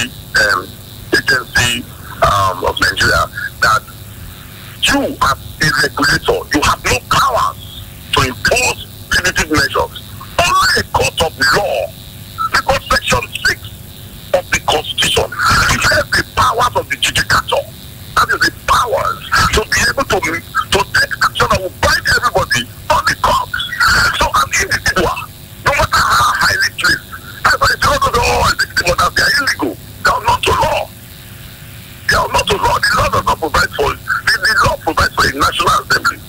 Security Agency of Nigeria that you, as a regulator, you have no powers to impose punitive measures. Only a court of law, because Section 6 of the Constitution declares the powers of the judicature. That is the powers to be able to take action that will bind everybody on the court. So an individual, no matter how highly placed, that's why it's not all victims that they are illegal. They are not to law. They are not to law. The law does not provide for the law provides for a national assembly.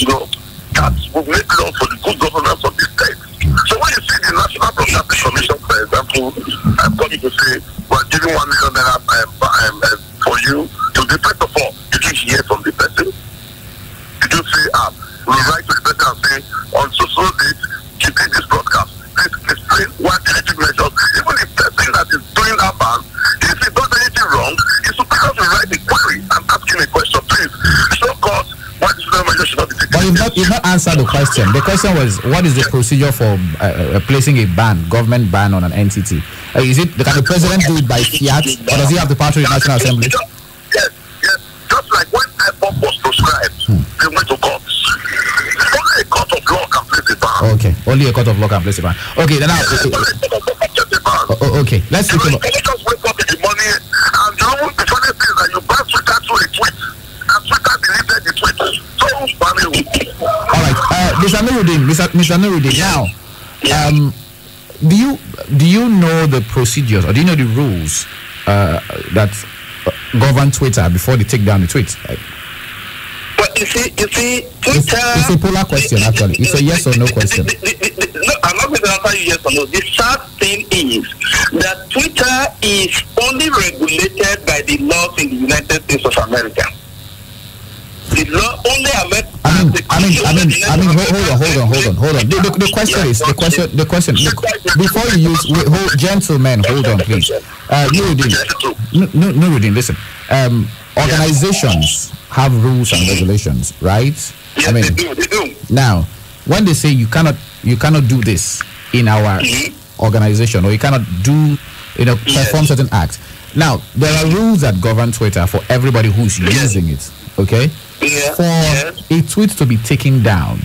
You know, that will make laws for the good governance of the state. So when you see the National Broadcasting Commission, for example, I'm coming to say, we're giving $1 million for you. To the first of all, you didn't hear from the person. You just say, we write to the person and say, on social date, you did this broadcast. Please explain what punitive measures. Even the person that is doing that ban, if he does anything wrong, he's supposed to write a query and ask him a question. Please, show cause why disciplinary measures should not be taken. But you've not answered the question. The question was, what is the procedure for placing a ban, government ban on an entity? Can the president do it by fiat, or does he have the power to the National Assembly? Yes. Just like when IPOP was proscribed, they went to court. Only a court of law can place a ban. Okay, only a court of law can place a ban. Okay, then okay, let's look at. Can you just wake up in the morning and the funny thing is that you ban Twitter through a tweet, and Twitter deleted the tweet. So who's banning you? All right, Mr. Nuruddin. Now, do you know the procedures, or do you know the rules that govern Twitter before they take down the tweets? But you see, Twitter. It's a polar question, actually. It's a yes or no question. No, I'm not going to answer you yes or no. The sad thing is that Twitter is only regulated by the laws in the United States of America. The law only hold on. The question. Before you use, gentlemen, hold on, please. Nuruddin, listen. Organizations have rules and regulations, right? Yes, they do. Now, when they say you cannot do this in our organization, or you cannot perform certain acts. Now, there are rules that govern Twitter for everybody who's using it. Okay. For a tweet to be taken down,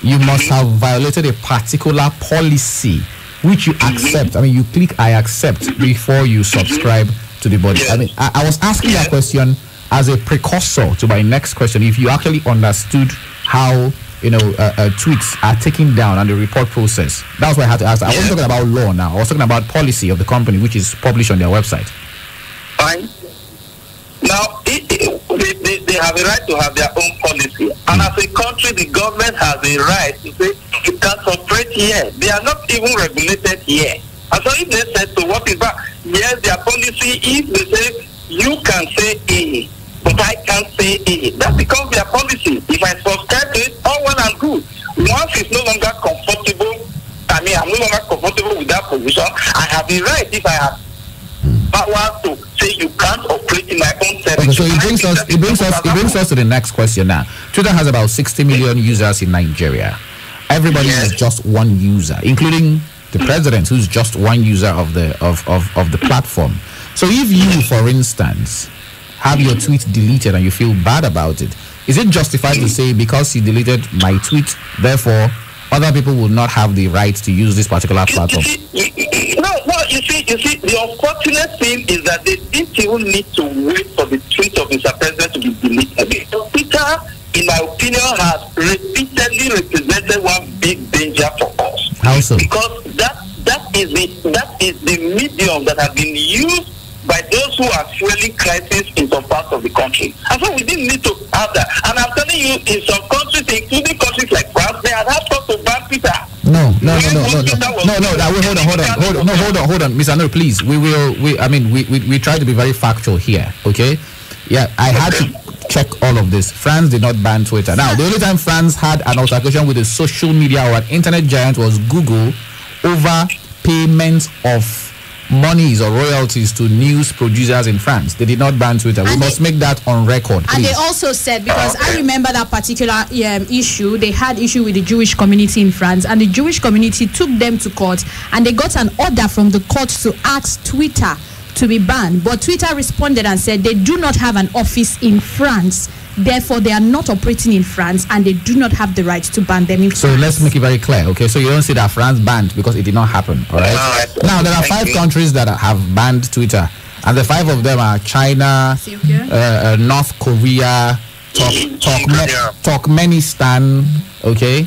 you must have violated a particular policy which you accept. I mean, you click I accept before you subscribe to the body. I mean, I was asking that question as a precursor to my next question. If you actually understood how tweets are taken down and the report process, that's why I had to ask. I wasn't talking about law now. I was talking about policy of the company, which is published on their website. Fine. Now, they have a right to have their own policy. And as a country, the government has a right to say, you can't operate here. They are not even regulated here. And so if they said, so what is that? Yes, their policy, if they say, you can say A, but I can't say A, that becomes their policy. If I subscribe to it, all well and good. Once it's no longer comfortable, I'm no longer comfortable with that position, I have the right, if I have power to say you can't operate in my own territory. Okay, so it brings us to the next question now. Twitter has about 60 million users in Nigeria. Everybody is just one user, including the president, who's just one user of the platform. So if you, for instance, have your tweet deleted and you feel bad about it, is it justified to say because you deleted my tweet, therefore other people will not have the right to use this particular platform? No, you see, the unfortunate thing is that they didn't even need to wait for the tweet of Mr. President to be deleted. Twitter, in my opinion, has repeatedly represented one big danger for us. How so? Because that is the medium that has been used by those who are fueling crisis in some parts of the country. And so we didn't need to have that. And I'm telling you, in some countries, including countries like France, they have asked us to ban Twitter. No. Hold on, Mr. Anur, please. We try to be very factual here, okay? Yeah, I had to check all of this. France did not ban Twitter. Now, the only time France had an altercation with a social media or an internet giant was Google over payments of monies or royalties to news producers in France. They did not ban Twitter. We must make that on record, please. And they also said, because I remember that particular issue, they had issue with the Jewish community in France, and the Jewish community took them to court, and they got an order from the court to ask Twitter to be banned. But Twitter responded and said they do not have an office in France. Therefore, they are not operating in France and they do not have the right to ban them in France. So let's make it very clear, okay? So you don't say that France banned because it did not happen, all right? Now, there are 5 countries that have banned Twitter, and the 5 of them are China, North Korea, Turkmenistan, okay?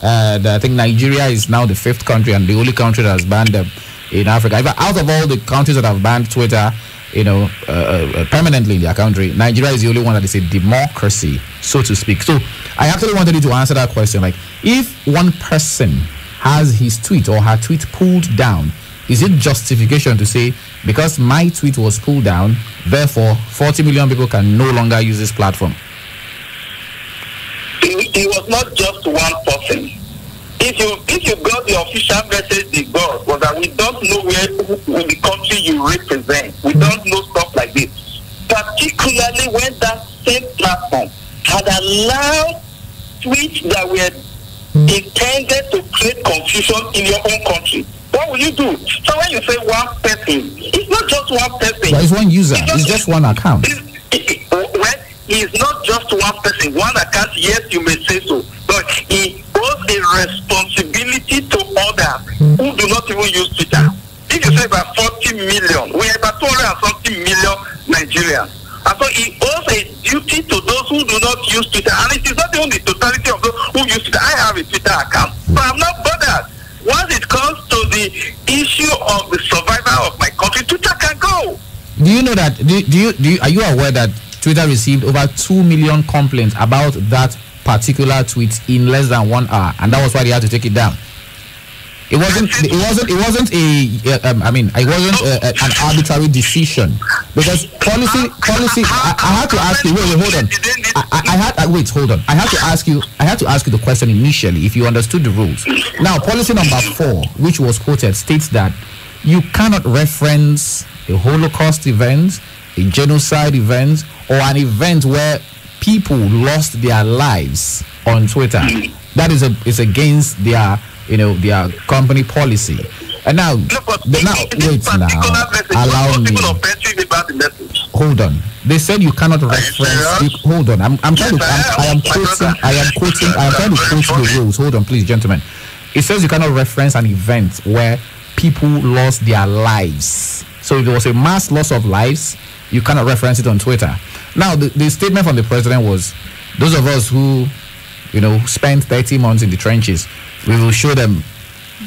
I think Nigeria is now the 5th country and the only country that has banned them in Africa. Out of all the countries that have banned Twitter, permanently in their country, Nigeria is the only one that is a democracy, so to speak. So I actually wanted you to answer that question. Like, if one person has his tweet or her tweet pulled down, is it justification to say, because my tweet was pulled down, therefore 40 million people can no longer use this platform? It was not just one person. If you got the official message they got was that we don't know where the country you represent. We don't know stuff like this. Particularly when that same platform had allowed tweets that were intended to create confusion in your own country. What will you do? So when you say one person, it's not just one person. But it's one user. It's just one account. It's not just one person, one account. Yes, you may say so, but he owes a responsibility to others who do not even use Twitter. If you say about 40 million, we have about 200 and something million Nigerians. And so he owes a duty to those who do not use Twitter. And it is not even the totality of those who use Twitter. I have a Twitter account, but I'm not bothered. Once it comes to the issue of the survival of my country, Twitter can go. Do you know that? Are you aware that Twitter received over 2 million complaints about that particular tweet in less than 1 hour, and that was why they had to take it down? It wasn't an arbitrary decision, because policy. I had to ask you. Wait, hold on. I had to ask you the question initially if you understood the rules. Now, policy number 4, which was quoted, states that you cannot reference a Holocaust event, a genocide event, or an event where people lost their lives on Twitter. That is against their company policy. And now, allow me. Hold on. They said you cannot reference. Hold on. I am quoting the rules. Hold on, please, gentlemen. It says you cannot reference an event where people lost their lives. So if there was a mass loss of lives, you cannot reference it on Twitter. Now, the statement from the president was, those of us who, spent 30 months in the trenches, we will show them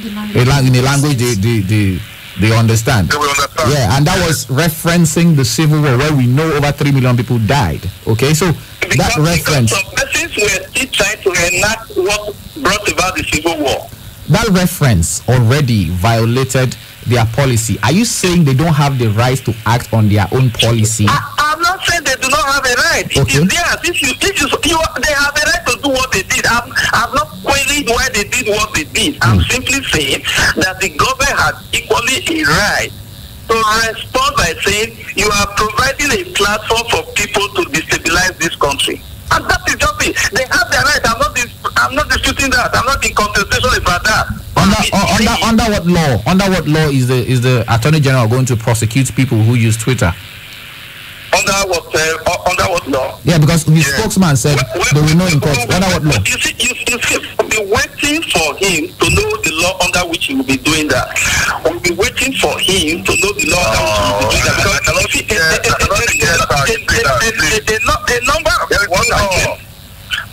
in a language they understand. Yeah, and that was referencing the Civil War, where we know over 3 million people died. Okay, so that reference. Some persons were still trying to enact what brought about the Civil War. That reference already violated their policy. Are you saying they don't have the right to act on their own policy? I'm not saying they do not have a right. Okay. It is theirs. They have a right to do what they did. I'm not querying why they did what they did. I'm simply saying that the government has equally a right to respond by saying you are providing a platform for people to destabilize this country. And that is just it. They have their right. I'm not disputing that. I'm not in contestation about that. Under what law? Under what law is the Attorney General going to prosecute people who use Twitter? Under what law? Yeah, because the spokesman said they will know in court. Under what law? You see, we'll be waiting for him to know the law under which he will be doing that. We'll be waiting for him to know the law under which he will be doing that. Because a number of people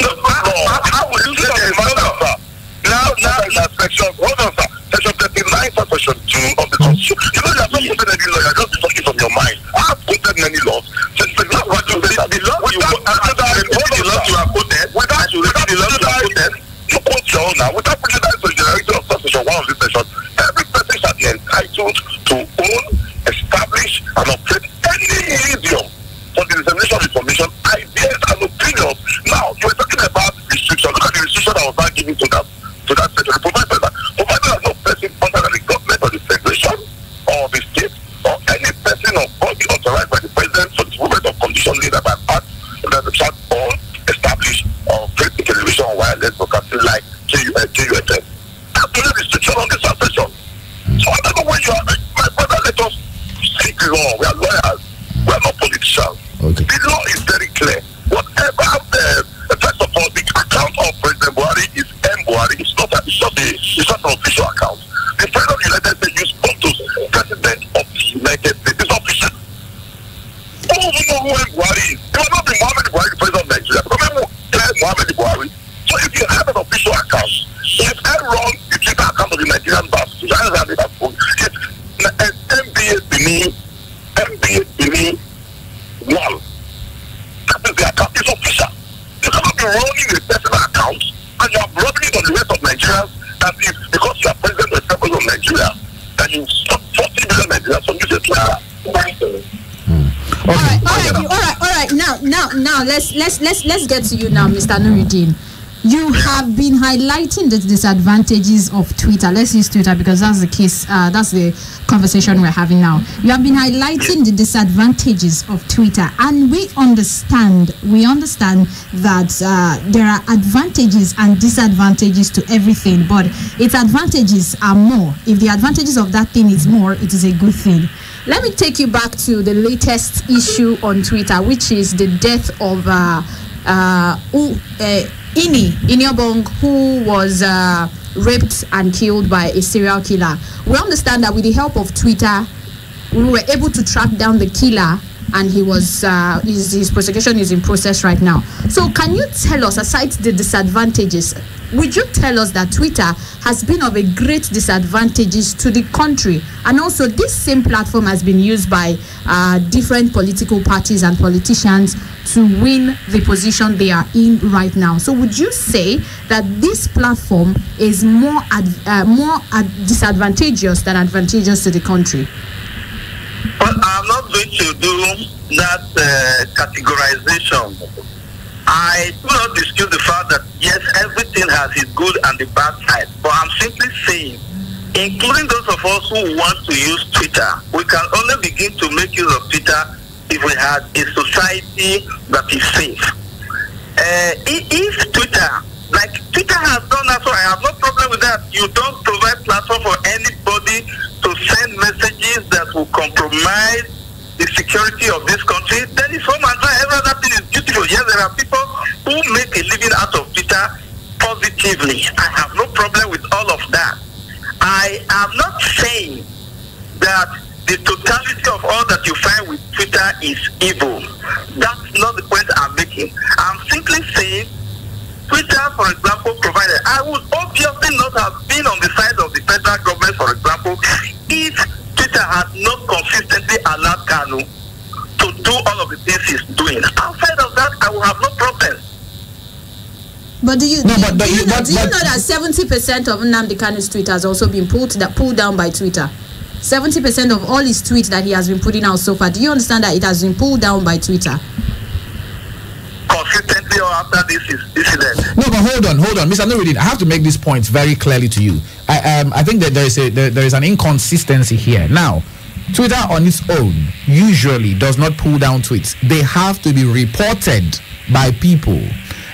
how will you say that? Now, section 39, section 2 of the Constitution. You know, you're not quoting any law, you're just talking from your mind. I have quoted many laws. The laws you have quoted, you quote your own now. Without prejudice to the generality of section 1 of this section, every person shall be entitled to own, establish, and operate any medium for the dissemination of information, ideas, and opinions. Now, you were talking about restriction. Look at the restriction I was not giving to that section. Provided that no person under the government or the federation or the state or any person or body authorized by the president for the movement of the law. We are lawyers. We are not politicians. Okay. The law is very clear. Whatever first of all, the account of President Buhari is M. Buhari. It's not an official account. The President of the United States used photos. President of the United States. It's official. Who know who M. Buhari is? It will not be Muhammad Buhari, the President of Nigeria. Because Muhammad Buhari. So if you have an official account, if I run the Twitter account of the Nigerian bus, it's MBA Benin 1. That is the account. It's official. You cannot be running a personal account and you are running it on the rest of Nigerians that is because you are president of the people of Nigeria that you stop 40 million Nigerians from using Twitter. All right. Now, let's get to you now, Mr. Nuruddin. You have been highlighting the disadvantages of Twitter. Let's use Twitter because that's the case. That's the conversation we're having now. You have been highlighting the disadvantages of Twitter, and we understand that there are advantages and disadvantages to everything, but its advantages are more. If the advantages of that thing is more, it is a good thing. Let me take you back to the latest issue on Twitter, which is the death of Iniobong, who was raped and killed by a serial killer. We understand that with the help of Twitter, we were able to track down the killer, and his prosecution is in process right now. So can you tell us, aside the disadvantages, would you tell us that Twitter has been of a great disadvantages to the country? And also this same platform has been used by different political parties and politicians to win the position they are in right now. So would you say that this platform is more disadvantageous than advantageous to the country? Well, I'm not going to do that categorization. I do not dispute the fact that, yes, everything has its good and the bad side. But I'm simply saying, including those of us who want to use Twitter, we can only begin to make use of Twitter if we had a society that is safe. If Twitter, like Twitter has done that, so I have no problem with that. You don't provide platform for anybody to send messages that will compromise the security of this country, then it's home and dry. Every other thing is beautiful. Yes, there are people who make a living out of Twitter positively. I have no problem with all of that. I am not saying that the totality of all that you find with Twitter is evil. That's not the point I'm making. I'm simply saying Twitter, for example, provided, I would obviously not have been on the side of the federal government, for example, if Twitter has not consistently allowed Kanu to do all of the things he's doing. Outside of that, I will have no problem. But do you know that 70% of Nnamdi Kanu's tweet has also been pulled down by Twitter? 70% of all his tweets that he has been putting out so far. Do you understand that it has been pulled down by Twitter? Consistently or after this incident? No, but hold on, Mr. Nuruddin. I have to make these points very clearly to you. I think that there is an inconsistency here. Now, Twitter on its own usually does not pull down tweets. They have to be reported by people.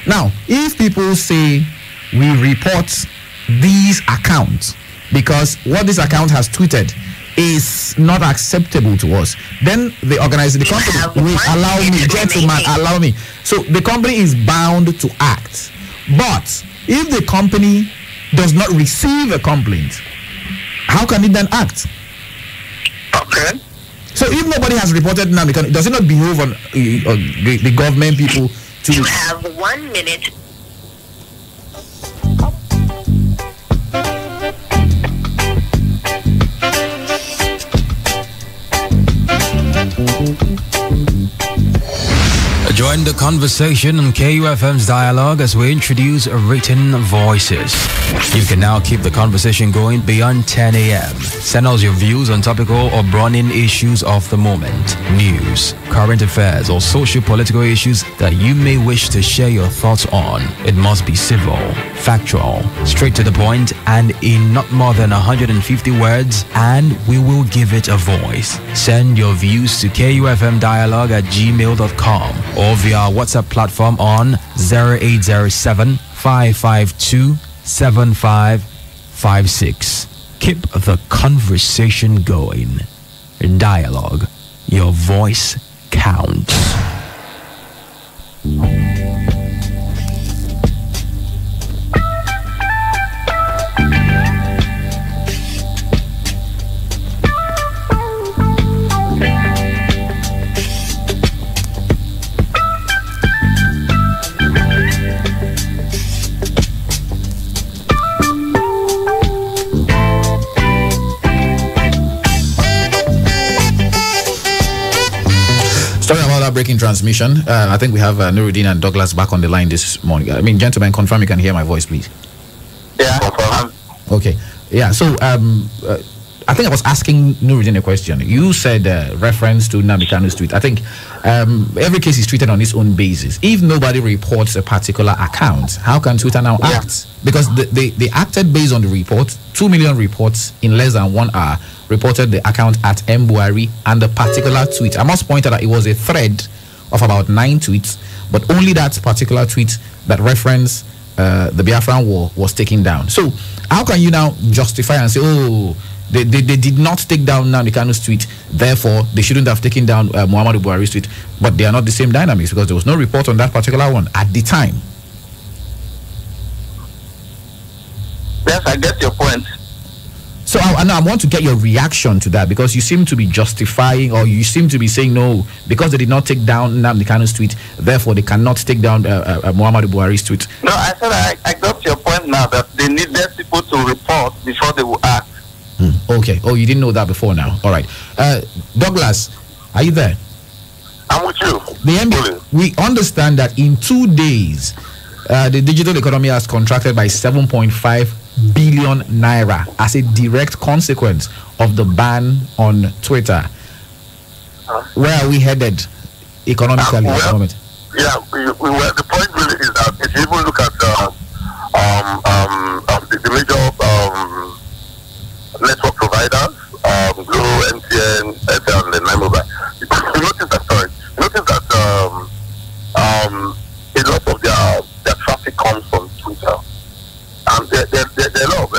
Now, if people say we report these accounts because what this account has tweeted is not acceptable to us, then the company will allow me, gentlemen, allow me. So the company is bound to act. But if the company does not receive a complaint, how can it then act? Okay. So if nobody has reported now, does it not behove on the government people to... You have 1 minute. Join the conversation on KUFM's Dialogue as we introduce written voices. You can now keep the conversation going beyond 10 a.m. Send us your views on topical or burning issues of the moment, news, current affairs, or socio-political issues that you may wish to share your thoughts on. It must be civil, factual, straight to the point, and in not more than 150 words, and we will give it a voice. Send your views to kufmdialogue@gmail.com or via our WhatsApp platform on 0807 552 7556. Keep the conversation going. Dialogue your voice counts. Breaking transmission. I think we have Nuruddin and Douglas back on the line this morning. I mean, gentlemen, confirm you can hear my voice, please. Yeah. Okay. Yeah. So, I think I was asking Nuruddin a question. You said reference to Nnamdi Kanu's tweet. I think every case is treated on its own basis. If nobody reports a particular account, how can Twitter now act? Because they acted based on the report. 2 million reports in less than 1 hour reported the account at Mbuari and the particular tweet. I must point out that it was a thread of about 9 tweets, but only that particular tweet that referenced the Biafran war was taken down. So how can you now justify and say, oh, they did not take down Nnamdi Kanu's tweet, therefore they shouldn't have taken down Muhammadu Buhari's tweet, but they are not the same dynamics because there was no report on that particular one at the time? Yes, I get your point. So I want to get your reaction to that, because you seem to be justifying, or you seem to be saying no, because they did not take down Nnamdi Kanu's tweet, therefore they cannot take down Muhammadu Buhari's tweet. No, I said I got your point now, that they needed people to report before they will act. Okay. Oh, you didn't know that before now. All right. Douglas, are you there? I'm with you. We understand that in 2 days, the digital economy has contracted by 7.5 billion naira as a direct consequence of the ban on Twitter. Where are we headed economically at the moment? Yeah, the point really is that if you even look at the major network providers, Glo, MTN, Airtel, and Mobile, you notice that a lot of their traffic comes from Twitter. And there are a lot of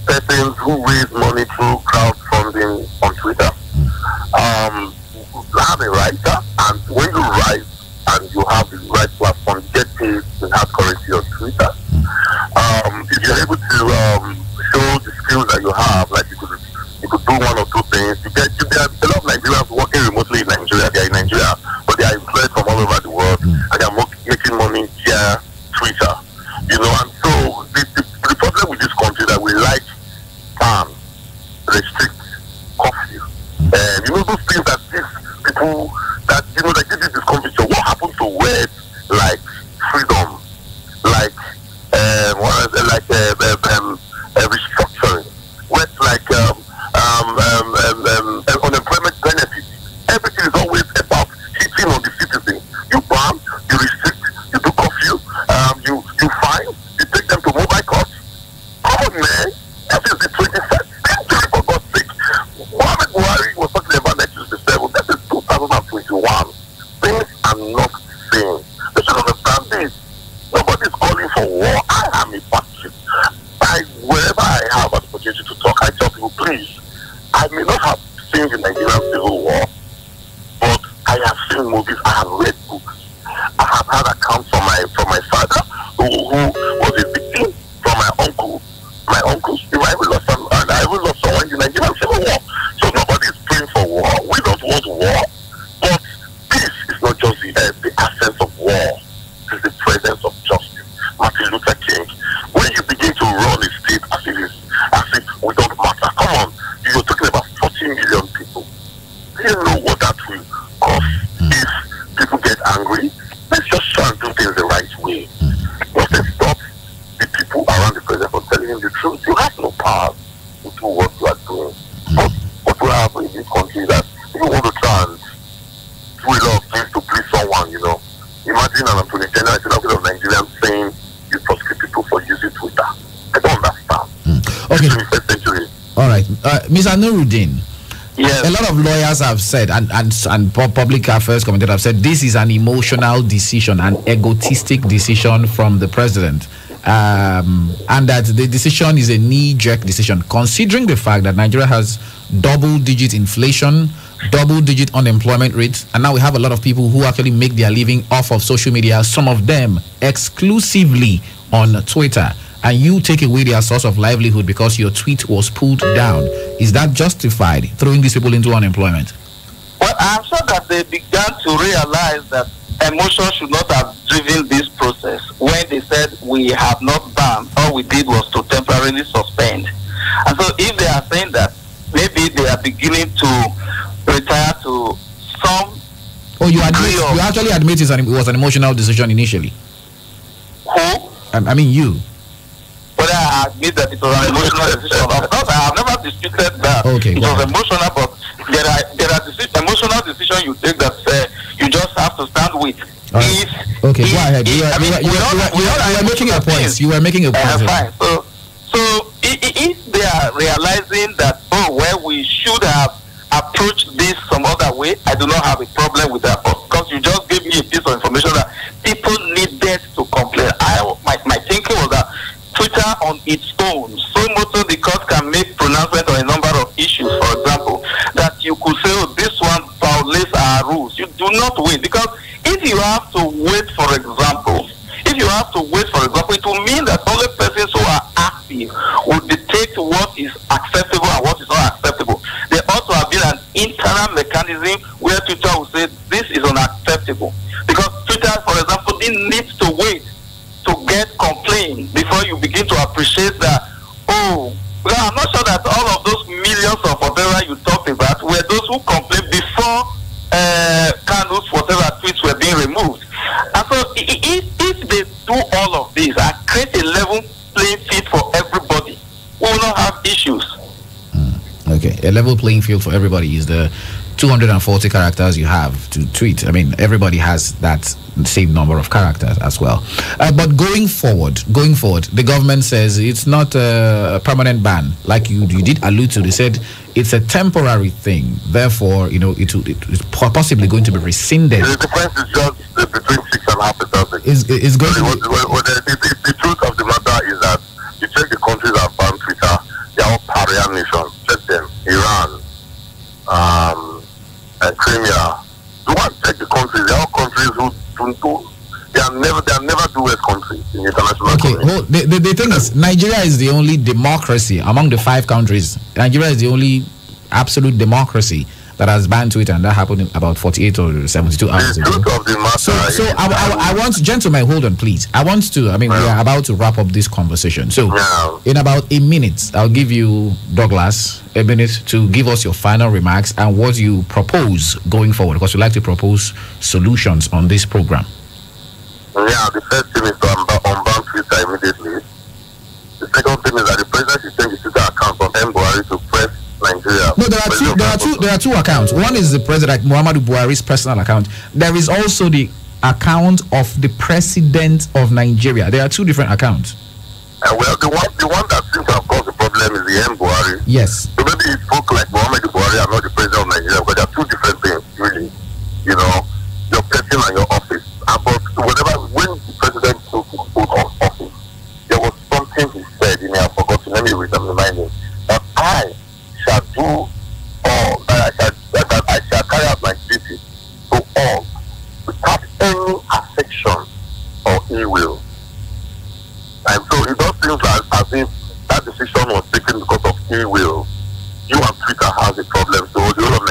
persons who raise money through crowdfunding on Twitter. You have a writer, and when you write and you have the right platform, you get paid in hard currency on Twitter. If you're able to show the skills that you have, like you could do 1 or 2 things, there are a lot of Nigerians working remotely in Nigeria. They are in Nigeria, but they are employed from all over the world, and they are making money via Twitter. You know, and so the problem with this country that we like ban, restrict, curfew. And you know those things that these people that that give you discomfort. What happened to words like freedom, like restructuring, words like unemployment benefits? Everything is always about hitting on the citizen. You ban, you restrict, you do curfew, you fine, you take them to mobile courts. Come on, man. That is the 21st century, for God's sake. Muhammad Buhari was talking about 1967. That is 2021. Things are not the same. They should understand this. Nobody is calling for war. I am a patriot. Wherever I have an opportunity to talk, I tell people, please, I may not have seen the Nigerian Civil War, but I have seen movies, I have read books. I have had accounts from my father, who was a victim, from my uncle. My uncles, I even lost someone in the Nigerian Civil War. So nobody is praying for war. We don't want war. But peace is not just the absence of war. It is the presence of justice. Martin Luther King. When you begin to run a state as if we don't matter. Come on, you're talking about 40 million people. Do you know what that will cause if people get angry? Let's just try and do things the right way. Let's stop the people around the president from telling him the truth. You have no power to do what you are doing. But what will happen in this country is that if you want to try and do a lot of things to please someone, imagine an Attorney General of Nigerians saying you prosecute people for using Twitter. I don't understand. Okay. 21st century. All right. Mr. Nuruddin. Yes. A lot of lawyers have said, and public affairs commentators have said, this is an emotional decision, an egotistic decision from the president. and that the decision is a knee-jerk decision, considering the fact that Nigeria has double-digit inflation, double-digit unemployment rates, and now we have a lot of people who actually make their living off of social media, some of them exclusively on Twitter, and you take away their source of livelihood because your tweet was pulled down. Is that justified, throwing these people into unemployment? Well, I'm sure that they began to realize that emotion should not have driven this process when they said we have not banned. All we did was to temporarily suspend. And so if they are saying that, maybe they are beginning to retire to some... Oh, you actually admit it was an emotional decision initially? Who? I mean you. Whether I admit that it was an emotional decision. Of course, I have never disputed that. Okay, it was emotional, but there are emotional decisions you take that you just have to stand with. Okay, go ahead. You were making a point. You were making a point. Fine. So if they are realizing that, we should have approached this some other way, I do not have a problem with that. Because you just gave me a piece of information that people needed to complain. My thinking was that Twitter on its own, so much so the court can make pronouncement on a number of issues, for example, that you could say, this one violates our rules. You do not wait, because if you have to wait, for example, it will mean that only persons who are active will dictate what is acceptable and what is not acceptable. There ought to have been an internal mechanism where Twitter will say this is unacceptable. Because Twitter, for example, didn't need to wait to get complained before you begin to appreciate that, well, I'm not sure that all of those millions of whatever you talked about were those who complained before candles, whatever tweets were being removed. And so if they do all of this and create a level playing field for everybody, we will not have issues. Okay, a level playing field for everybody is the 240 characters you have to tweet. I mean, everybody has that same number of characters as well. But going forward, the government says it's not a permanent ban, like you did allude to. They said it's a temporary thing. Therefore, it's possibly going to be rescinded. The difference is just between 6.5 and 6. It's going to be... The truth of the matter is that you check the countries that ban Twitter, they are all pariah nations. Check them. Iran, and Crimea. You want to check the countries, they are all countries who they are never dual countries in international community. Well, the thing is, Nigeria is the only democracy among the 5 countries. Nigeria is the only absolute democracy that has banned Twitter, and that happened in about 48 or 72 hours ago. So I want, gentlemen, hold on, please. We are about to wrap up this conversation. So in about a minute, I'll give you, Douglas, a minute to give us your final remarks and what you propose going forward, because we like to propose solutions on this program. Yeah, the first thing is to unban Twitter immediately. The second thing is that the president should change his Twitter account from Buhari to Press Nigeria. No, there are two accounts. One is the president, Muhammadu Buhari's personal account. There is also the account of the president of Nigeria. There are 2 different accounts. Well, the one that seems to have caused the problem is the Buhari. Yes. So maybe it spoke like Muhammadu Buhari and not the president of Nigeria, because there are 2 different things, really. Your person and your office. But when the president took his oath of office, there was something he said, you may have forgotten. Let me remind him that I shall do all that I shall carry out my duty to all without any affection or ill will. And so it does seem as if that decision was taken because of ill will. You and Twitter has a problem, so the whole of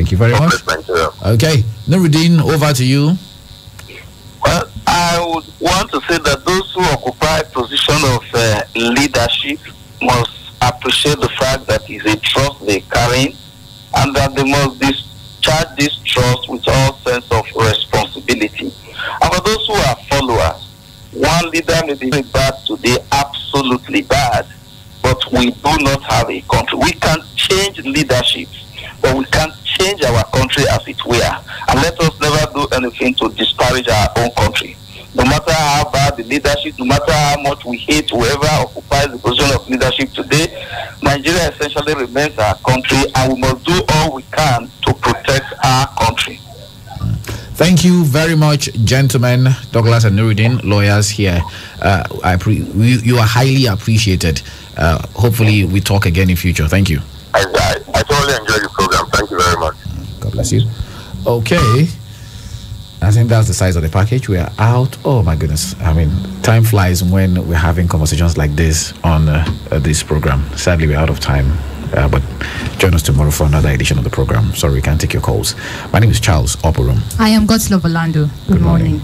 Thank you very much. Okay, Nuruddin, over to you. Well, I would want to say that those who occupy position of leadership must appreciate the fact that it's a trust they're carrying, and that they must discharge this trust with all sense of responsibility. And for those who are followers, one leader may be bad today, absolutely bad, but we do not have a country. We can change leadership, but we can't change our country as it were. And let us never do anything to disparage our own country. No matter how bad the leadership, no matter how much we hate whoever occupies the position of leadership today, Nigeria essentially remains our country, and we must do all we can to protect our country. Thank you very much, gentlemen. Douglas and Nuruddin, lawyers here. You are highly appreciated. Hopefully, we talk again in future. Thank you. I totally enjoy the program. Thank you very much. God bless you. Okay. I think that's the size of the package. We are out. Oh, my goodness. I mean, time flies when we're having conversations like this on this program. Sadly, we're out of time. But join us tomorrow for another edition of the program. Sorry, we can't take your calls. My name is Charles Oporum. I am Godslove Orlando. Good morning.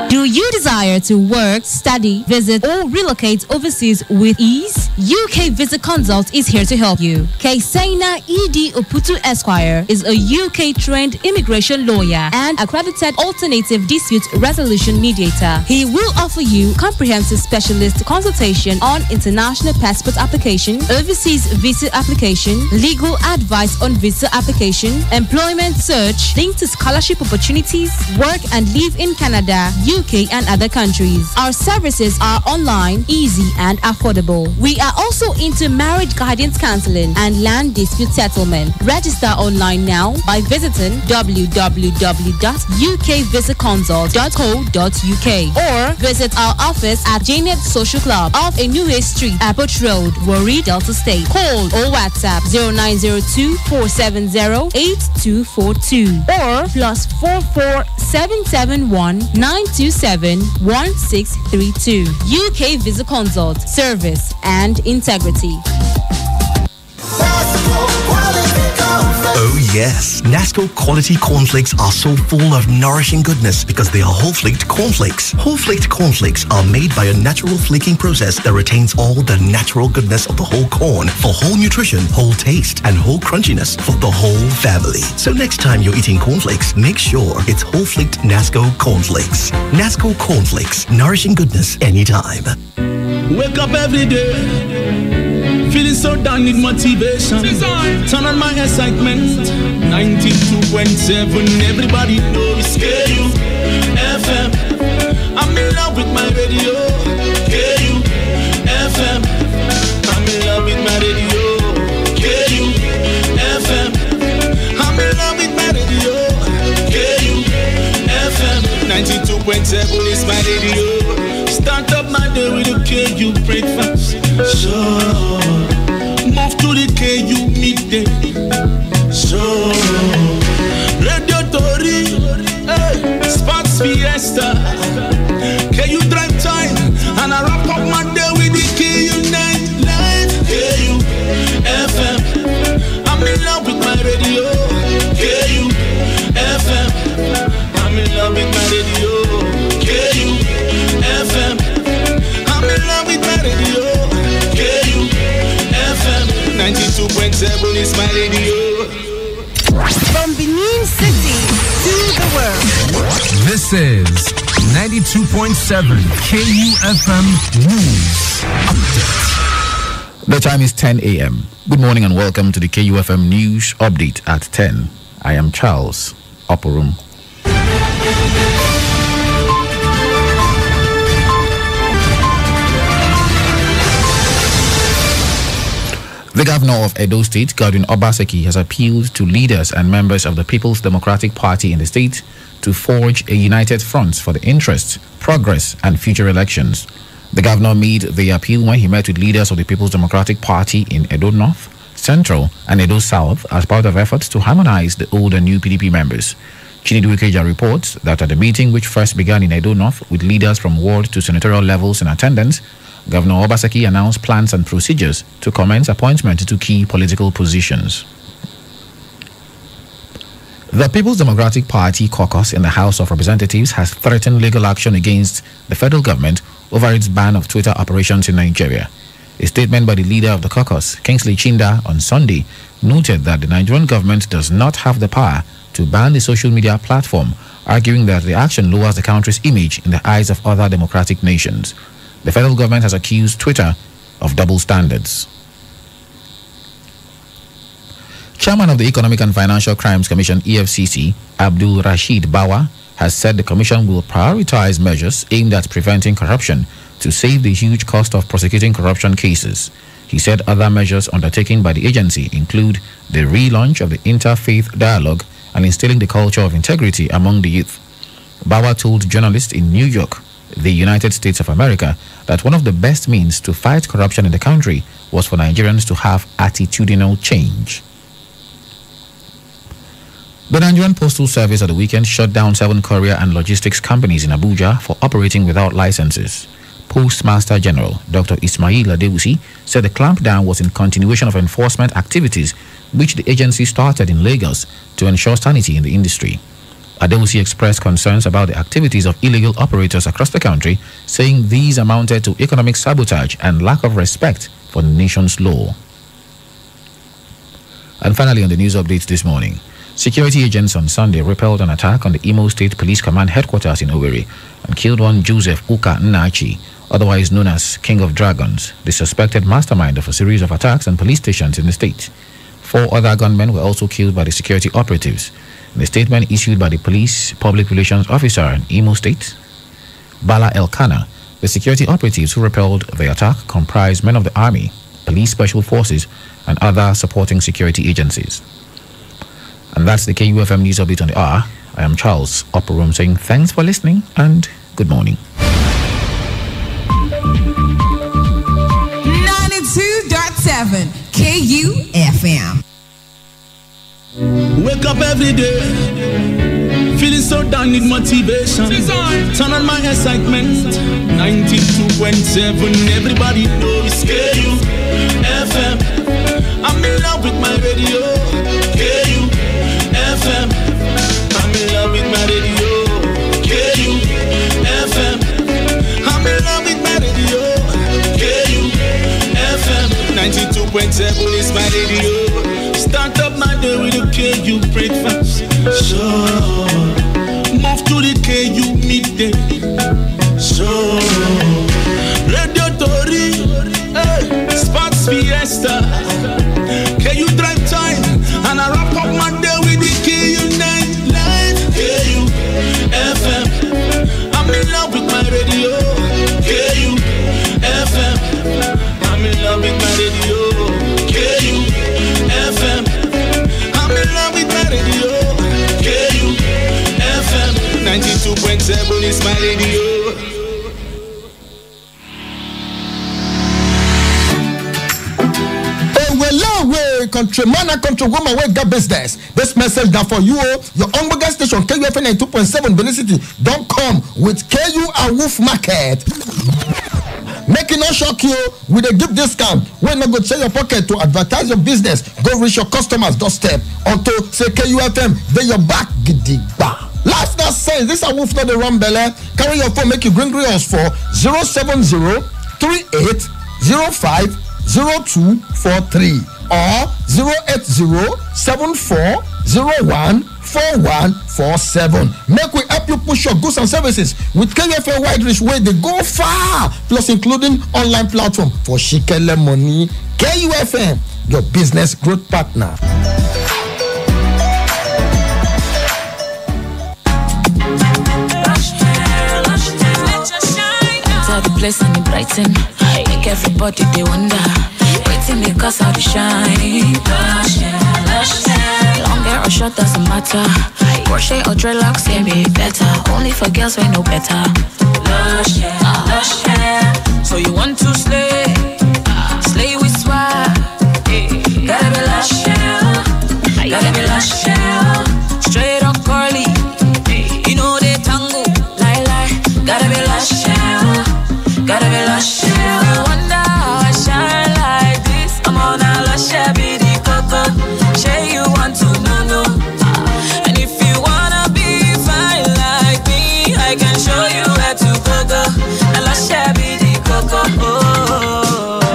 Do you desire to work, study, visit, or relocate overseas with ease? UK Visa Consult is here to help you. Kaisena E.D. Oputu Esquire is a UK-trained immigration lawyer and accredited alternative dispute resolution mediator. He will offer you comprehensive specialist consultation on international passport application, overseas visa application, legal advice on visa application, employment search, linked to scholarship opportunities, work and live in Canada, UK, and other countries. Our services are online, easy, and affordable. We are also into marriage guidance counseling and land dispute settlement. Register online now by visiting www.ukvisaconsult.co.uk or visit our office at Janet Social Club off Enuhe Street, Airport Road, Warri, Delta State. Call or WhatsApp 0902-470-8242 or +44 771 927 1632. UK Visa Consult, service and integrity. Oh yes, Nasco quality cornflakes are so full of nourishing goodness because they are whole flaked cornflakes. Whole flaked cornflakes are made by a natural flaking process that retains all the natural goodness of the whole corn for whole nutrition, whole taste, and whole crunchiness for the whole family. So next time you're eating cornflakes, make sure it's whole flaked Nasco cornflakes. Nasco cornflakes, nourishing goodness anytime. Wake up every day, feeling so down, need motivation. Turn on my excitement. 92.7, everybody knows KU FM. I'm in love with my radio. KU FM. I'm in love with my radio. KU FM. I'm in love with my radio. KU FM. 92.7 is my radio. Start up my day with a KU breakfast. Sure. Move to the KU midday. Sure. Radio Tori. Sparks Fiesta. KU drive time. And I wrap up my day with the KU night live. KU FM. I'm in love with my radio. KU FM. I'm in love with my radio. KU FM. I'm in love with my radio. KU FM. 92.7 is my radio. From Benin City to the world. This is 92.7 KUFM News Update. The time is 10 a.m. Good morning and welcome to the KUFM News Update at 10. I am Charles Oporum. The governor of Edo State, Godwin Obaseki, has appealed to leaders and members of the People's Democratic Party in the state to forge a united front for the interests, progress, and future elections. The governor made the appeal when he met with leaders of the People's Democratic Party in Edo North, Central, and Edo South as part of efforts to harmonize the old and new PDP members. Chinedu Ikeja reports that at the meeting, which first began in Edo North with leaders from ward to senatorial levels in attendance, Governor Obaseki announced plans and procedures to commence appointment to key political positions. The People's Democratic Party caucus in the House of Representatives has threatened legal action against the federal government over its ban of Twitter operations in Nigeria. A statement by the leader of the caucus, Kingsley Chinda, on Sunday noted that the Nigerian government does not have the power to ban the social media platform, arguing that the action lowers the country's image in the eyes of other democratic nations. The federal government has accused Twitter of double standards. Chairman of the Economic and Financial Crimes Commission, EFCC, Abdul Rashid Bawa, has said the commission will prioritize measures aimed at preventing corruption to save the huge cost of prosecuting corruption cases. He said other measures undertaken by the agency include the relaunch of the interfaith dialogue and instilling the culture of integrity among the youth. Bawa told journalists in New York, the United States of America, that one of the best means to fight corruption in the country was for Nigerians to have attitudinal change. The Nigerian Postal Service at the weekend shut down 7 courier and logistics companies in Abuja for operating without licenses. Postmaster General Dr. Ismail Adewusi said the clampdown was in continuation of enforcement activities which the agency started in Lagos to ensure sanity in the industry. Adewusi expressed concerns about the activities of illegal operators across the country, saying these amounted to economic sabotage and lack of respect for the nation's law. And finally, on the news updates this morning, security agents on Sunday repelled an attack on the Imo State Police Command headquarters in Owerri and killed one Joseph Uka Nnachi, otherwise known as King of Dragons, the suspected mastermind of a series of attacks on police stations in the state. 4 other gunmen were also killed by the security operatives. In a statement issued by the police public relations officer in Imo State, Bala Elkanah, the security operatives who repelled the attack comprised men of the Army, Police Special Forces, and other supporting security agencies. And that's the KUFM News Update on the hour. I am Charles Oporum saying thanks for listening and good morning. 92.7 KUFM. Wake up every day, feeling so down, need motivation. Turn on my excitement. 92.7, everybody knows KUFM. I'm in love with my radio. KUFM. I'm in love with my radio. KUFM. I'm in love with my radio. KUFM. 92.7 is my radio. Start up my day with a KU breakfast. So move to the KU midday. So Radio Tori, hey, Sports Fiesta, KU drive time, and I wrap up my day with the KU night live. KU FM, I'm in love with my radio. KU FM, I'm in love with my radio. KU FM, I'm in love with my radio. KU FM, 92.7 is my radio. Countryman and countrywoman wey get business. This message that for you, your Omega station KUFM 92.7 Benin City don't come with KU and Wolf Market. Make it not shock you with a deep discount. When not go check your pocket to advertise your business, go reach your customers doorstep. Unto say KUFM, then your back gidigba. Last that says this a Wolf not the run belle. Carry your phone, make you bring us for 070-3805-0243 or 080-7401-4147. Make we help you push your goods and services with KUFM wide reach where they go far, plus including online platform for Shikele Money. KUFM, your business growth partner. The place and it brighten, make everybody they wonder. Waiting because I'll be shining. Lush hair, lush hair. Long hair or short doesn't matter. Crochet or dreadlocks can be better. Only for girls we know better. Lush hair, lush hair. So you want to slay? Slay with swag. Gotta be lush hair. Gotta be lush hair. Straight or curly. Gotta be lush hair. Gotta be lush hair. I wonder how I shine like this. I'm on a lush hair, be the coco. Say you want to know. And if you wanna be fine like me, I can show you where to go. A lush hair, be the coco.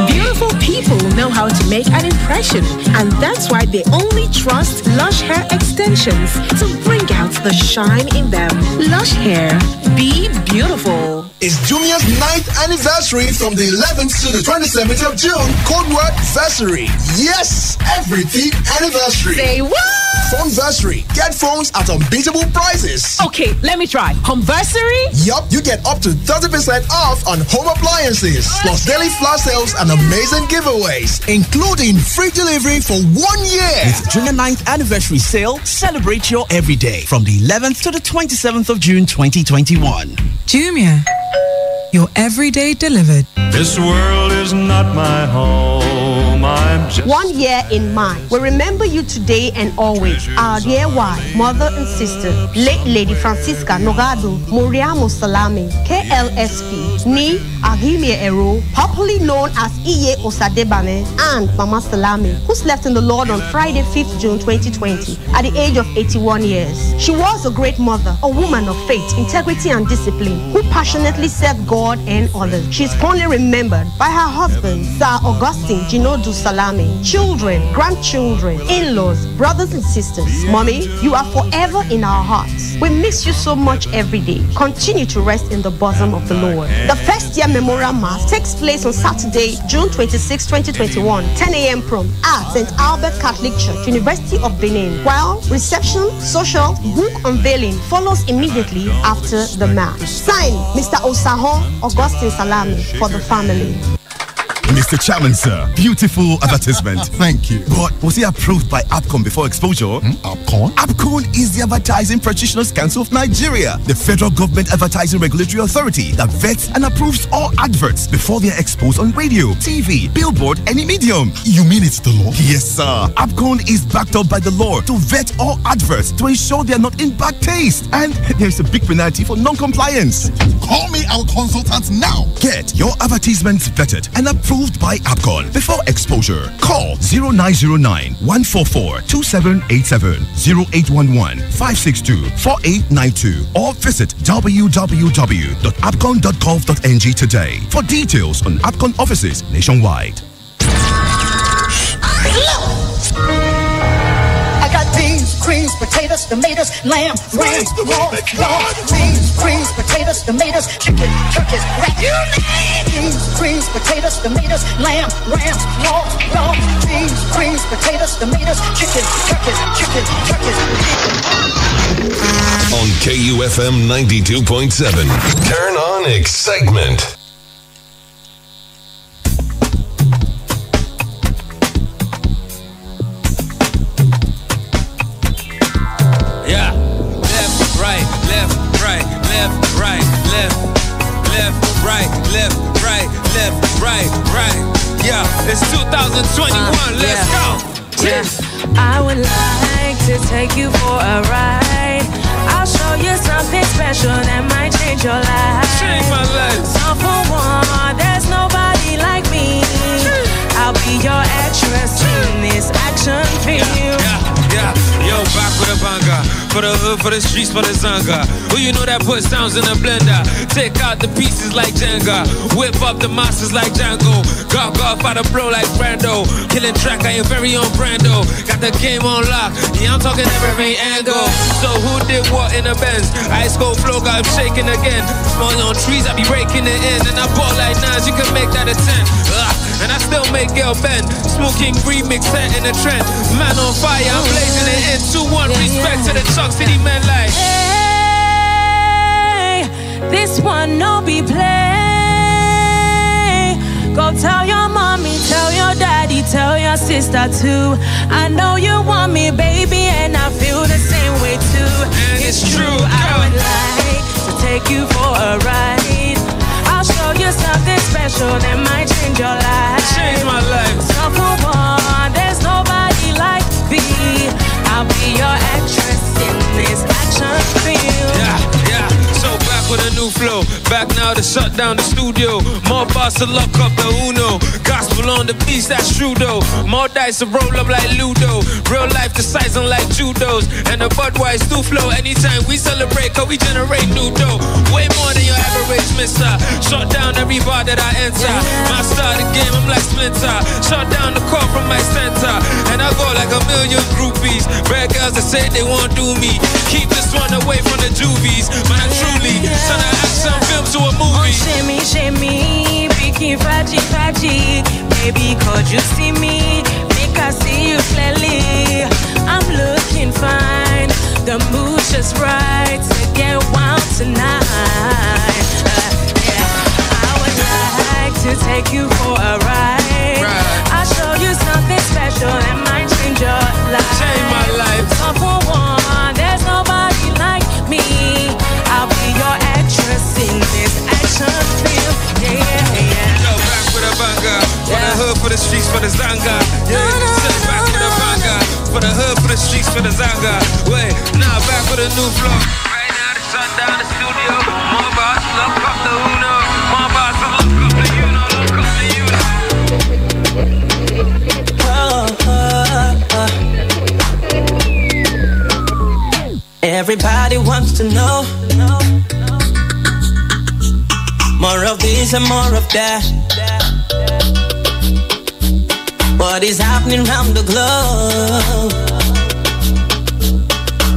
Beautiful people know how to make an impression, and that's why they only trust Lush Hair Extensions to bring out the shine in them. Lush Hair, be beautiful. It's Jumia's 9th anniversary from the 11th to the 27th of June. Code word Versary. Yes, everything anniversary. Say what? Phoneversary. Get phones at unbeatable prices. Okay, let me try. Homeversary? Yup, you get up to 30% off on home appliances, plus daily flash sales and amazing giveaways, including free delivery for 1 year. With Junior 9th anniversary sale, celebrate your everyday from the 11th to the 27th of June 2021. Jumia, your everyday delivered. This world is not my home. I'm just 1 year in mind. We remember you today and always. Our dear wife, mother and sister, late Lady Francisca Nogado Muriamo Salami, KLSP, Ni Agimie Ero, popularly known as Iye Osadebane, and Mama Salami, who slept in the Lord on Friday, 5th June 2020, at the age of 81 years. She was a great mother, a woman of faith, integrity, and discipline, who passionately served God and others. She is fondly remembered by her husband, Sir Augustine Jinodu Salami, children, grandchildren, in-laws, brothers and sisters. Mommy, you are forever in our hearts. We miss you so much every day. Continue to rest in the bosom of the Lord. The first year memorial mass takes place on Saturday, June 26, 2021, 10 a.m. prompt at St. Albert Catholic Church, University of Benin, while reception, social, book unveiling follows immediately after the mass. Signed, Mr. Osahon Augustine Salami, for the family. Mr. Chairman, sir, beautiful advertisement. Thank you. But was he approved by APCON before exposure? APCON? APCON is the Advertising Practitioners Council of Nigeria, the federal government advertising regulatory authority that vets and approves all adverts before they are exposed on radio, TV, billboard, any medium. You mean it's the law? Yes, sir. APCON is backed up by the law to vet all adverts to ensure they are not in bad taste. And there's a big penalty for non-compliance. Call me our consultant now. Get your advertisements vetted and approved by APCON before exposure. Call 0909 144 2787, 0811 562 4892, or visit www.apcon.gov.ng today for details on APCON offices nationwide. I got beans, greens, potatoes, tomatoes, lamb, rams, raw, beans, greens, potatoes, tomatoes, chicken, turkeys, rat. You name beans, greens, potatoes, tomatoes, lamb, rams, raw, beans, greens, potatoes, tomatoes, chicken, turkeys, turkeys. On KUFM 92.7, turn on excitement. Yeah, left, right, left, right, left, right, left, left, right, left, right, left, right, right. Yeah, it's 2021. Let's go. Yeah, I would like to take you for a ride. I'll show you something special that might change your life. Change my life. So for one, there's nobody like me. I'll be your actress in this action film. Yeah, yo, back with a banger. For the hood, for the streets, for the zanga. Who you know that put sounds in a blender? Take out the pieces like Jenga. Whip up the monsters like Django. Golf out of blow like Brando. Killing track, I am very on Brando. Got the game on lock. Yeah, I'm talking every angle. So who did what in the Benz? Ice cold flow, got shaking again. Small on trees, I be raking it in. And I bought like 9s, you can make that a 10. And I still make Gail bend. Smooth King remix set in the trend. Man on fire, I'm blazing it in. 2-1, respect to the Chuck City men like. Hey, this one no be play. Go tell your mommy, tell your daddy, tell your sister too. I know you want me, baby, and I feel the same way too. And it's true, I would like to take you for a ride. I'll show you something special that might change your life. Change my life. So for one, there's nobody like me. I'll be your actress in this action film. Yeah. So back with a new new flow. Back now to shut down the studio. More bars to lock up the Uno. Gospel on the beats, that's true though. More dice to roll up like Ludo. Real life decising like judos. And the Budweiser do flow anytime we celebrate, cause we generate new dough. Way more than your average mister. Shut down every bar that I enter. Master of the game, I'm like Splinter. Shut down the call from my center. And I go like a million groupies. Bad girls that say they won't do me. Keep this one away from the juvies. Man, I truly turn an action film to a movie. Shimmy, shimmy, biki faji, faji. Baby, could you see me? Make I see you clearly. I'm looking fine. The mood's just right to get wild tonight. I would like to take you for a ride. I'll show you something special that might change your life. Change my life. One for one, there's nobody like me. I'll be your actress in this action film. Yeah, yeah, yeah. Yo, back with a banger. For the hood, for the streets, for the zanga. Yeah, sit back with a banger. For the hood, for the streets, for the zanga. Wait, now back with a new flow. Right now, the shut down the studio. More bars, look up the Uno. More bars, look up the Uno. Look up the Uno. Everybody wants to know more of this and more of that. What is happening around the globe?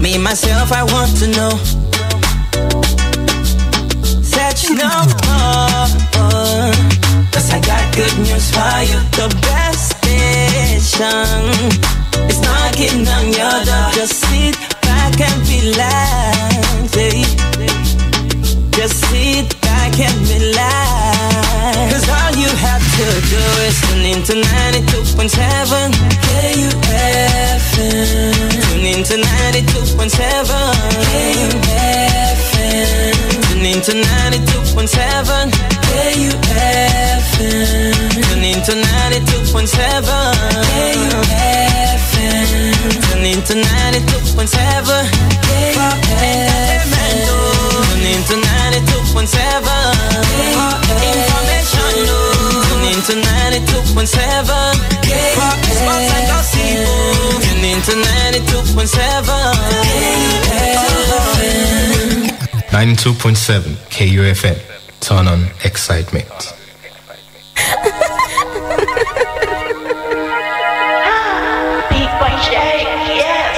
Me, myself, I want to know. Said you know, cause I got good news for you. The best station is knocking on your door. Just sit back and relax, hey. Just sit back and relax. Cause all you have to do is tune into 92.7 KUFM. Tune into 92.7 KUFM. Tune into 92.7 KUFM. Tune into 92.7 KUFM. Tune into 92.7 KUFM. Tune into 92.7 information. Tune into 92.7 sports and gossip. Tune into 92.7 92.7 KUFM. Turn on excitement.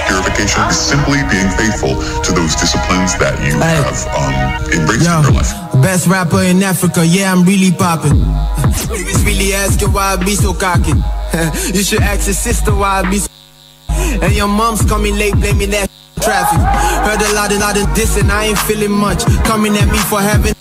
Purification is simply being faithful to those disciplines that you have embraced in your life. Best rapper in Africa, yeah, I'm really popping. Niggas really asking why I be so cocky. You should ask your sister why I be so. And your mom's coming late, blaming that traffic. Heard a lot of this and I ain't feeling much. Coming at me for having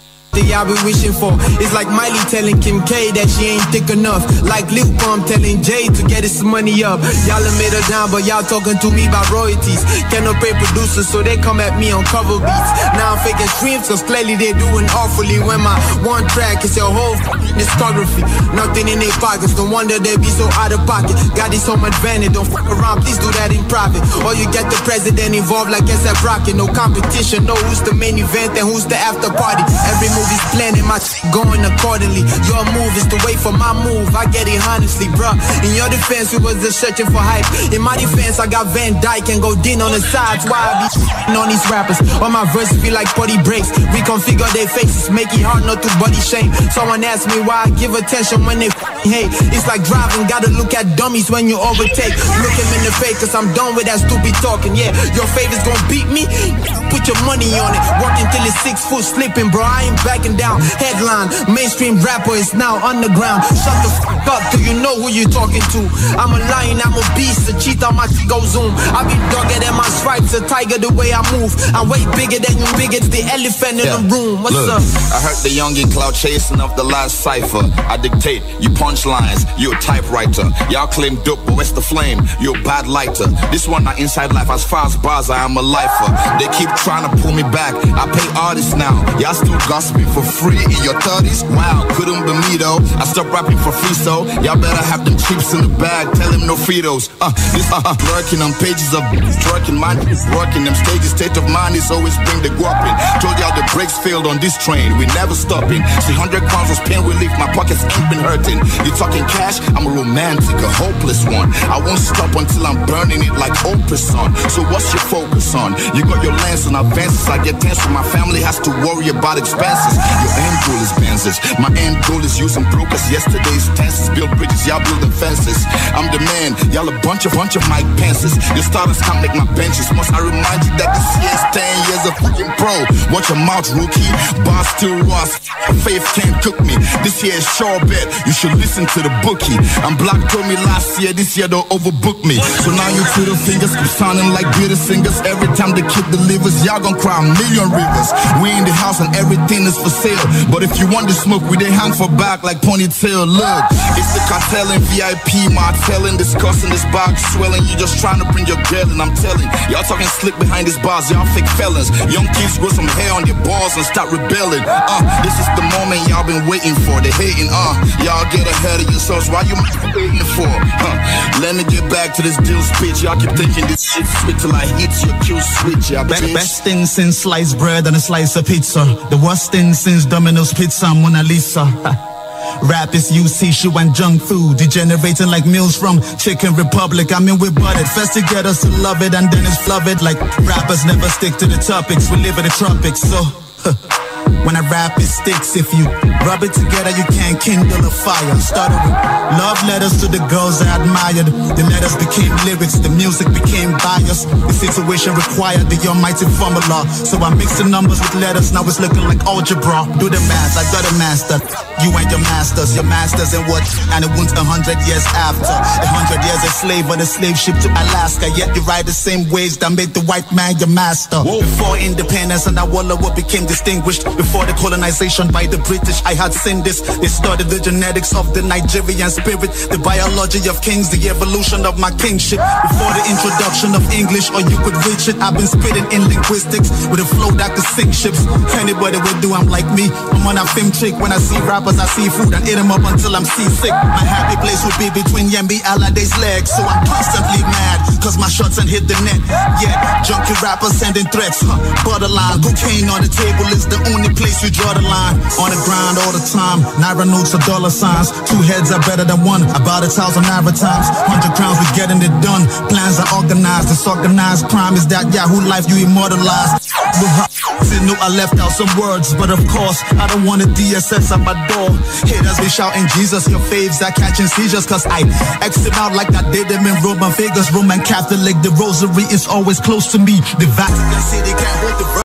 I've been wishing for. It's like Miley telling Kim K that she ain't thick enough. Like Lil Pump telling Jay to get his money up. Y'all have made her down, but y'all talking to me about royalties. Cannot pay producers, so they come at me on cover beats. Now I'm faking streams, cause clearly they doing awfully. When my one track is your whole discography. Nothing in their pockets, no wonder they be so out of pocket. Got this on my advantage, don't fuck around, please do that in private. Or you get the president involved like S.F. Rocket. No competition, no who's the main event and who's the after party. Every movie's planning, my going accordingly. Your move is to wait for my move, I get it honestly, bruh. In your defense, we was just searching for hype. In my defense, I got Van Dyke and Godin on the sides. Why I be on these rappers? All my verses feel like body breaks. Reconfigure their faces, make it hard not to body shame. Someone asked me why I give attention when they hate. It's like driving, gotta look at dummies when you overtake. Look him in the face, cause I'm done with that stupid talking. Yeah, your favorite's gonna beat me? Put your money on it. Working till it's 6 foot slipping, bro. I ain't backing down. Headline, mainstream rapper is now underground. Shut the fuck up, do you know who you talking to? I'm a lion, I'm a beast, a cheetah, my go zoom. I be dogged than my stripes, a tiger the way I move. I way bigger than you, big as the elephant in the room. What's up? I heard the young in cloud chasing of the last cipher. I dictate, you punchlines, you a typewriter. Y'all claim dope, but where's the flame? You a bad lighter. This one not inside life, as far as bars, I am a lifer. They keep trying to pull me back, I pay artists now. Y'all still gossiping for free in your 30s? Wow, couldn't be me though. I stopped rapping for free, so y'all better have them chips in the bag. Tell him no Fritos. Working on pages of working mind, working them stages. State of mind is always bring the guap in. Told y'all the brakes failed on this train. We never stopping. See, 100 pounds was pain relief. My pockets ain't been hurting. You talking cash? I'm a romantic, a hopeless one. I won't stop until I'm burning it like Oprah's son. So what's your focus on? You got your lens on advances. I get tense when my family has to worry about expenses. Your end goal is Benzes. My end goal is using brokers. Yesterday's tenses. Build bridges, y'all building fences. I'm the man, y'all a bunch of Mike Pences. Your starters can't make my benches. Must I remind you that this year's 10 years of fucking pro. Watch your mouth, rookie. Bar still Ross. Faith can't cook me. This year is sure bet. You should listen to the bookie. And Black told me last year, this year don't overbook me. So now you Twitter fingers keep sounding like bitter singers. Every time the kid delivers, y'all gon' cry a million rivers. We in the house and everything is for sale. But if you want the smoke, we they hang for back like ponytail. Look, it's the cartel and VIP, Martelling, discussing this box swelling. You just trying to bring your girl, and I'm telling y'all talking slick behind these bars. Y'all fake felons. Young kids grow some hair on your balls and start rebelling. This is the moment y'all been waiting for. They hating. Y'all get ahead of yourselves. Why you waiting for? Let me get back to this deal speech. Y'all keep thinking this shit sweet till I hit your cue switch. Y'all best thing since sliced bread and a slice of pizza. The worst thing since Domino's Pizza and Mona Lisa. Rap is used tissue and junk food, degenerating like meals from Chicken Republic. I mean, we bought it. First to get us to love it, and then it's love it. Like rappers never stick to the topics. We live in the tropics, so when I rap, it sticks. If you rub it together, you can't kindle a fire. Started with love letters to the girls I admired. The letters became lyrics, the music became bias. The situation required the almighty formula. So I mixed the numbers with letters, now it's looking like algebra. Do the math, I got a master. You and your masters and what? And it went 100 years after. 100 years a slave on a slave ship to Alaska. Yet you ride the same ways that made the white man your master. Whoa. Before independence and Awolowo what became distinguished. Before the colonization by the British, I had seen this. They studied the genetics of the Nigerian spirit, the biology of kings, the evolution of my kingship. Before the introduction of English, or you could reach it, I've been spitting in linguistics with a flow that could sink ships. Anybody would do, I'm like me. I'm on a film trick. When I see rappers, I see food and eat them up until I'm seasick. My happy place would be between Yembi Alade's legs. So I'm constantly mad, cause my shots and hit the net. Yeah, junkie rappers sending threats. Borderline, cocaine on the table is the only place we draw the line. On the grind all the time. Naira notes or dollar signs. 2 heads are better than one. About 1,000 Naira times. 100 crowns, we getting it done. Plans are organized. Disorganized crime is that Yahoo life you immortalized. No, I left out some words, but of course I don't want a DSS at my door. Haters be shouting Jesus, your faves are catching seizures, cause I exit out like I did them in Roman Vegas. Roman Catholic, the rosary is always close to me. The Vatican City can't hold the